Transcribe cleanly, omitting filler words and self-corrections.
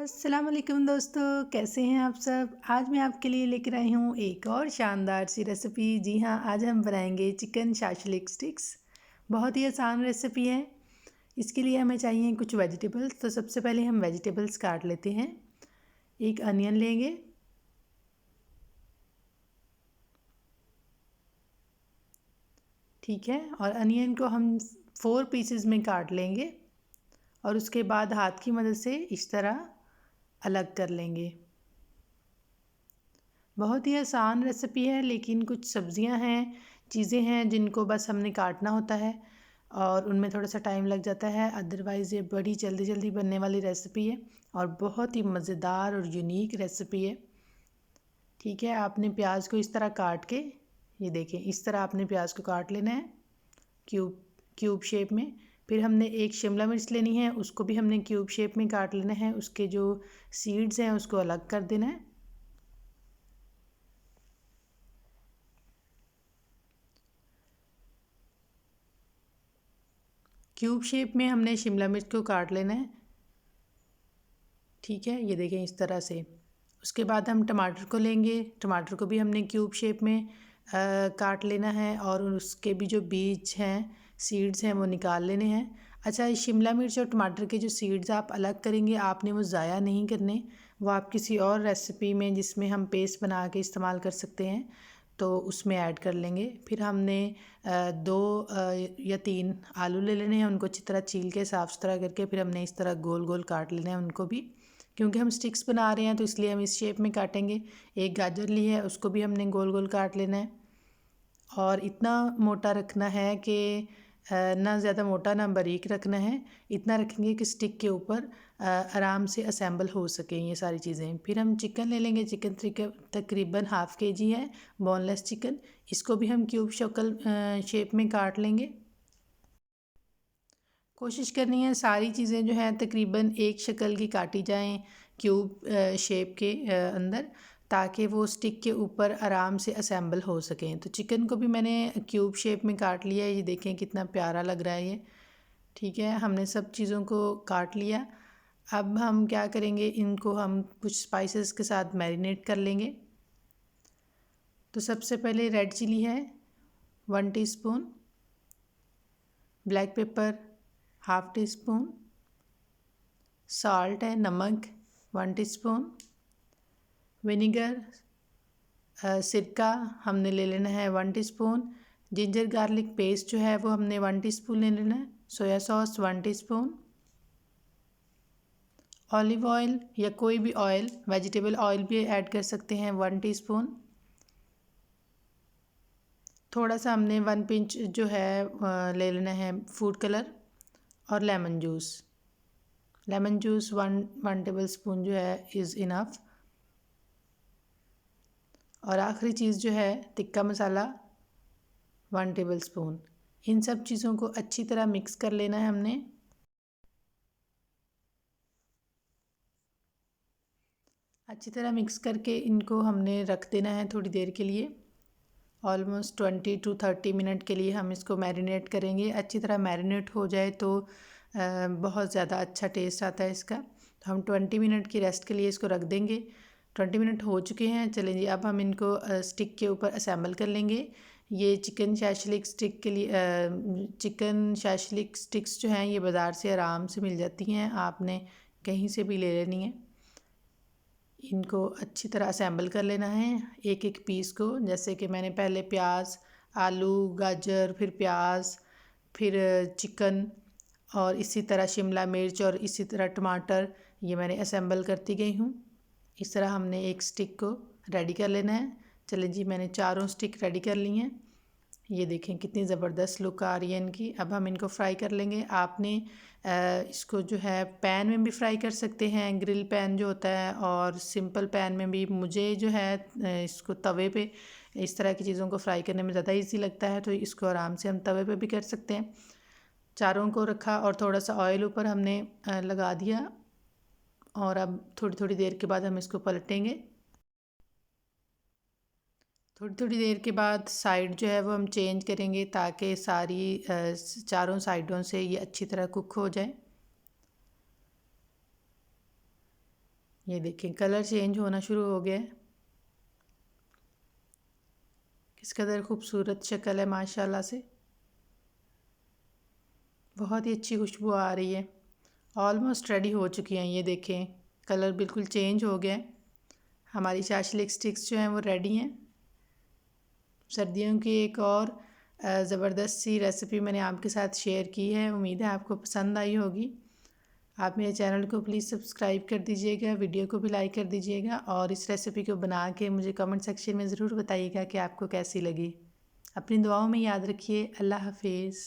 अस्सलाम वालेकुम दोस्तों, कैसे हैं आप सब। आज मैं आपके लिए लेकर आई हूँ एक और शानदार सी रेसिपी। जी हाँ, आज हम बनाएंगे चिकन शाशलिक स्टिक्स। बहुत ही आसान रेसिपी है। इसके लिए हमें चाहिए कुछ वेजिटेबल्स। तो सबसे पहले हम वेजिटेबल्स काट लेते हैं। एक अनियन लेंगे, ठीक है, और अनियन को हम 4 पीसेस में काट लेंगे और उसके बाद हाथ की मदद से इस तरह अलग कर लेंगे। बहुत ही आसान रेसिपी है, लेकिन कुछ सब्जियां हैं, चीज़ें हैं जिनको बस हमने काटना होता है और उनमें थोड़ा सा टाइम लग जाता है। अदरवाइज़ ये बड़ी जल्दी जल्दी बनने वाली रेसिपी है और बहुत ही मज़ेदार और यूनिक रेसिपी है। ठीक है, आपने प्याज को इस तरह काट के, ये देखें, इस तरह आपने प्याज को काट लेना है क्यूब क्यूब शेप में। फिर हमने एक शिमला मिर्च लेनी है, उसको भी हमने क्यूब शेप में काट लेना है। उसके जो सीड्स हैं उसको अलग कर देना है। क्यूब शेप में हमने शिमला मिर्च को काट लेना है, ठीक है, ये देखें इस तरह से। उसके बाद हम टमाटर को लेंगे, टमाटर को भी हमने क्यूब शेप में काट लेना है और उसके भी जो बीज हैं, सीड्स हैं, वो निकाल लेने हैं। अच्छा, ये शिमला मिर्च और टमाटर के जो सीड्स आप अलग करेंगे, आपने वो ज़ाया नहीं करने। वो आप किसी और रेसिपी में जिसमें हम पेस्ट बना के इस्तेमाल कर सकते हैं तो उसमें ऐड कर लेंगे। फिर हमने 2 या 3 आलू ले लेने हैं, उनको अच्छी तरह छील के साफ़ सुथरा करके फिर हमने इस तरह गोल गोल काट लेना है उनको भी, क्योंकि हम स्टिक्स बना रहे हैं तो इसलिए हम इस शेप में काटेंगे। एक गाजर ली है, उसको भी हमने गोल गोल काट लेना है और इतना मोटा रखना है कि ना ज़्यादा मोटा ना बारीक रखना है। इतना रखेंगे कि स्टिक के ऊपर आराम से असेंबल हो सकें ये सारी चीज़ें। फिर हम चिकन ले लेंगे, चिकन तकरीबन ½ kg है, बोनलेस चिकन। इसको भी हम क्यूब शेप में काट लेंगे। कोशिश करनी है सारी चीज़ें जो हैं तकरीबन एक शक्ल की काटी जाएं क्यूब शेप के अंदर, ताकि वो स्टिक के ऊपर आराम से असेंबल हो सकें। तो चिकन को भी मैंने क्यूब शेप में काट लिया है, ये देखें कितना प्यारा लग रहा है ये। ठीक है, हमने सब चीज़ों को काट लिया। अब हम क्या करेंगे, इनको हम कुछ स्पाइसेस के साथ मैरिनेट कर लेंगे। तो सबसे पहले रेड चिली है 1 teaspoon, black pepper ½ teaspoon, salt है, नमक 1 टीस्पून, विनेगर सिरका हमने ले लेना है 1 टीस्पून, जिंजर गार्लिक पेस्ट जो है वो हमने 1 टीस्पून ले लेना है, soya sauce 1 teaspoon, olive oil या कोई भी ऑयल, वेजिटेबल ऑयल भी ऐड कर सकते हैं 1 टीस्पून। थोड़ा सा हमने 1 पिंच जो है ले लेना है फूड कलर और लेमन जूस 1 टेबल स्पून जो है इज़ इनफ। और आखिरी चीज़ जो है टिक्का मसाला 1 टेबल स्पून। इन सब चीज़ों को अच्छी तरह मिक्स कर लेना है हमने। अच्छी तरह मिक्स करके इनको हमने रख देना है थोड़ी देर के लिए। ऑलमोस्ट 20 to 30 मिनट के लिए हम इसको मैरिनेट करेंगे। अच्छी तरह मैरिनेट हो जाए तो बहुत ज़्यादा अच्छा टेस्ट आता है इसका। तो हम 20 मिनट की रेस्ट के लिए इसको रख देंगे। 20 मिनट हो चुके हैं, चलें जी अब हम इनको स्टिक के ऊपर असेंबल कर लेंगे। ये चिकन शैशलिक स्टिक के लिए चिकन शैशलिक स्टिक्स जो हैं ये बाज़ार से आराम से मिल जाती हैं, आपने कहीं से भी ले लेनी है। इनको अच्छी तरह असेंबल कर लेना है एक एक पीस को। जैसे कि मैंने पहले प्याज, आलू, गाजर, फिर प्याज, फिर चिकन और इसी तरह शिमला मिर्च और इसी तरह टमाटर, ये मैंने असेंबल करती गई हूँ। इस तरह हमने एक स्टिक को रेडी कर लेना है। चलें जी, मैंने चारों स्टिक रेडी कर ली हैं। ये देखें कितनी ज़बरदस्त लुक आ रही है इनकी। अब हम इनको फ्राई कर लेंगे। आपने इसको जो है पैन में भी फ्राई कर सकते हैं, ग्रिल पैन जो होता है, और सिंपल पैन में भी। मुझे जो है इसको तवे पे इस तरह की चीज़ों को फ्राई करने में ज़्यादा इजी लगता है, तो इसको आराम से हम तवे पे भी कर सकते हैं। चारों को रखा और थोड़ा सा ऑयल ऊपर हमने लगा दिया और अब थोड़ी थोड़ी देर के बाद हम इसको पलटेंगे। थोड़ी थोड़ी देर के बाद साइड जो है वो हम चेंज करेंगे ताकि सारी चारों साइडों से ये अच्छी तरह कुक हो जाए। ये देखें कलर चेंज होना शुरू हो गया है। किस कदर खूबसूरत शक्ल है माशाल्लाह से। बहुत ही अच्छी खुशबू आ रही है। ऑलमोस्ट रेडी हो चुकी हैं। ये देखें कलर बिल्कुल चेंज हो गया है। हमारी चाशलिक स्टिक्स जो हैं वो रेडी हैं। सर्दियों की एक और ज़बरदस्त सी रेसिपी मैंने आपके साथ शेयर की है। उम्मीद है आपको पसंद आई होगी। आप मेरे चैनल को प्लीज़ सब्सक्राइब कर दीजिएगा, वीडियो को भी लाइक कर दीजिएगा और इस रेसिपी को बना के मुझे कमेंट सेक्शन में ज़रूर बताइएगा कि आपको कैसी लगी। अपनी दुआओं में याद रखिए। अल्लाह हाफिज़।